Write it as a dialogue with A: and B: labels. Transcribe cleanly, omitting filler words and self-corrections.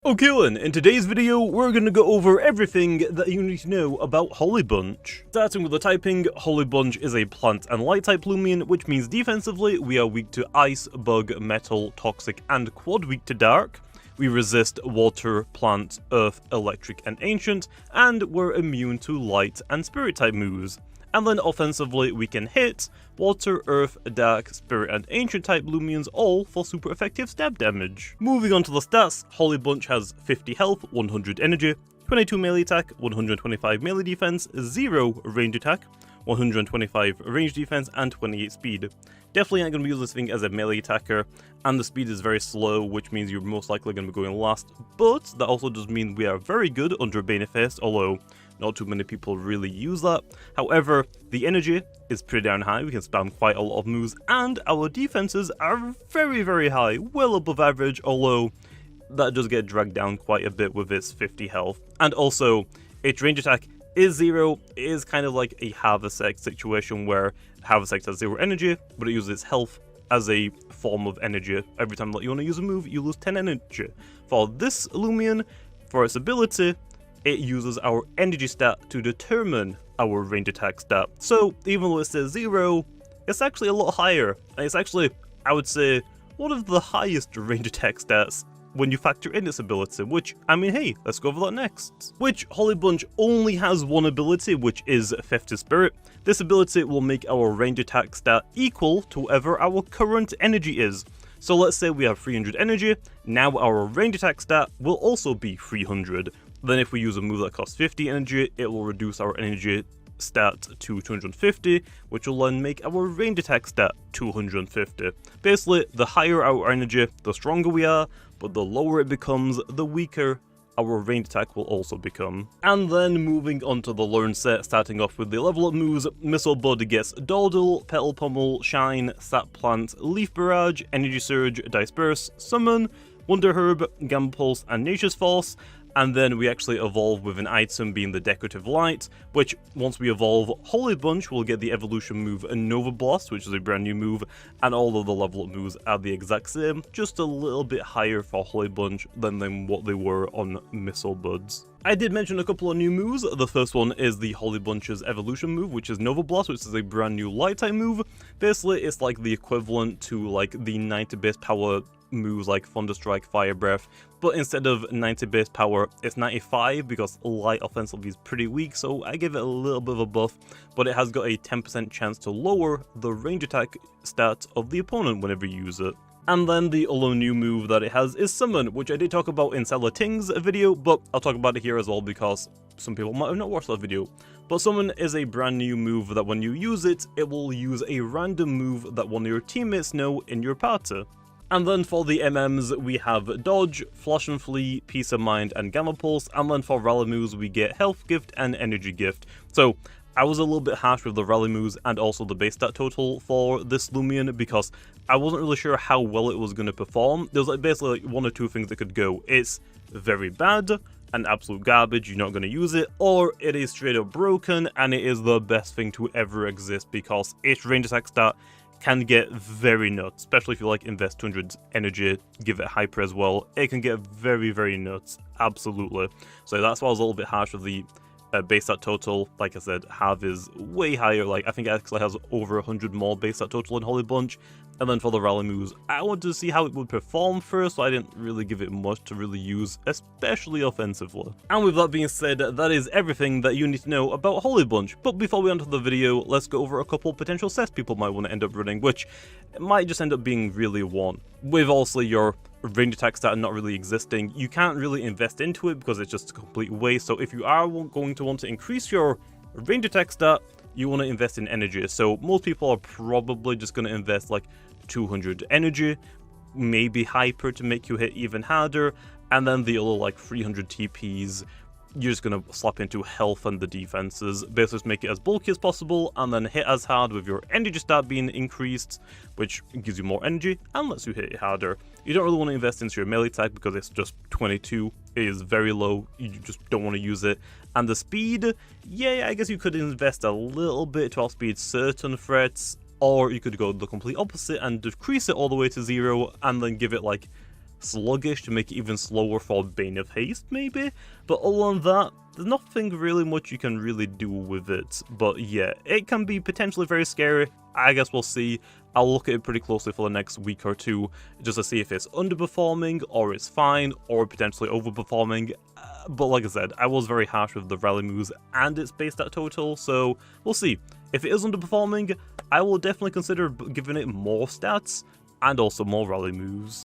A: Okay then, in today's video we're gonna go over everything that you need to know about HOLLIBUNCH. Starting with the typing, HOLLIBUNCH is a plant and light type Loomian, which means defensively we are weak to ice, bug, metal, toxic and quad weak to dark. We resist water, plant, earth, electric and ancient, and we're immune to light and spirit type moves. And then offensively we can hit water, earth, dark, spirit and ancient type Loomians, all for super effective stab damage. Moving on to the stats, HOLLIBUNCH has 50 health, 100 energy, 22 melee attack, 125 melee defense, 0 range attack, 125 range defense and 28 speed. Definitely not going to be using this thing as a melee attacker, and the speed is very slow, which means you're most likely going to be going last, but that also does mean we are very good under Banefest, although not too many people really use that. However, the energy is pretty darn high, we can spam quite a lot of moves, and our defenses are very high, well above average, although that does get dragged down quite a bit with its 50 health. And also, its range attack is 0, it is kind of like a Haversict situation where Haversict has 0 energy, but it uses its health as a form of energy. Every time that you want to use a move, you lose 10 energy. For this Loomian, for its ability, it uses our energy stat to determine our range attack stat. So even though it says 0, it's actually a lot higher. And it's actually, I would say, one of the highest range attack stats when you factor in its ability, which, I mean, hey, let's go over that next. Which HOLLIBUNCH only has one ability, which is Theft of Spirit. This ability will make our range attack stat equal to whatever our current energy is. So let's say we have 300 energy, now our range attack stat will also be 300. Then if we use a move that costs 50 energy, it will reduce our energy stat to 250, which will then make our range attack stat 250. Basically, the higher our energy, the stronger we are, but the lower it becomes, the weaker our range attack will also become. And then moving on to the learn set, starting off with the level up moves, Missile Bud gets Dawdle, Petal Pummel, Shine, Sap Plant, Leaf Barrage, Energy Surge, Disperse, Summon, Wonder Herb, Gamma Pulse, and Nature's Force. And then we actually evolve with an item being the Decorative Light, which once we evolve HOLLIBUNCH, we'll get the evolution move Nova Blast, which is a brand new move, and all of the level up moves are the exact same, just a little bit higher for HOLLIBUNCH than what they were on Missile Buds. I did mention a couple of new moves. The first one is the HOLLIBUNCH's evolution move, which is Nova Blast, which is a brand new light type move. Basically, it's like the equivalent to like the 90 base power moves like Thunderstrike, Fire Breath, but instead of 90 base power, it's 95 because light offensively is pretty weak, so I give it a little bit of a buff, but it has got a 10% chance to lower the range attack stat of the opponent whenever you use it. And then the other new move that it has is Summon, which I did talk about in Cellar Ting's video, but I'll talk about it here as well because some people might have not watched that video. But Summon is a brand new move that when you use it, it will use a random move that one of your teammates know in your party. And then for the MMs, we have Dodge, Flash and Flee, Peace of Mind, and Gamma Pulse. And then for Rally Moves, we get Health Gift and Energy Gift. So I was a little bit harsh with the Rally Moves and also the base stat total for this Loomian because I wasn't really sure how well it was going to perform. There was like basically like one or two things that could go. It's very bad and absolute garbage, you're not going to use it, or it is straight up broken and it is the best thing to ever exist because its range attack stat can get very nuts, especially if you like invest 200 energy, give it hyper as well. It can get very nuts, absolutely. So that's why I was a little bit harsh with the base stat total. Like I said, Have is way higher, like I think it actually has over 100 more base stat total in HOLLIBUNCH. And then for the Rally Moves, I wanted to see how it would perform first, so I didn't really give it much to really use, especially offensively. And with that being said, that is everything that you need to know about HOLLIBUNCH. But before we enter the video, let's go over a couple potential sets people might want to end up running, which might just end up being really one. With also your range attack stat not really existing, you can't really invest into it because it's just a complete waste. So if you are going to want to increase your range attack stat, you want to invest in energy. So most people are probably just going to invest like 200 energy, maybe hyper to make you hit even harder, and then the other like 300 TPs you're just going to slap into health and the defenses, basically just make it as bulky as possible, and then hit as hard with your energy stat being increased, which gives you more energy and lets you hit it harder. You don't really want to invest into your melee attack because it's just 22, it is very low, you just don't want to use it. And the speed, yeah, I guess you could invest a little bit to outspeed certain threats, or you could go the complete opposite and decrease it all the way to 0, and then give it like sluggish to make it even slower for Bane of Haste, maybe? But other than that, there's nothing really much you can really do with it. But yeah, it can be potentially very scary. I guess we'll see. I'll look at it pretty closely for the next week or two, just to see if it's underperforming, or it's fine, or potentially overperforming. But like I said, I was very harsh with the rally moves and its base stat total, so we'll see. If it is underperforming, I will definitely consider giving it more stats, and also more rally moves.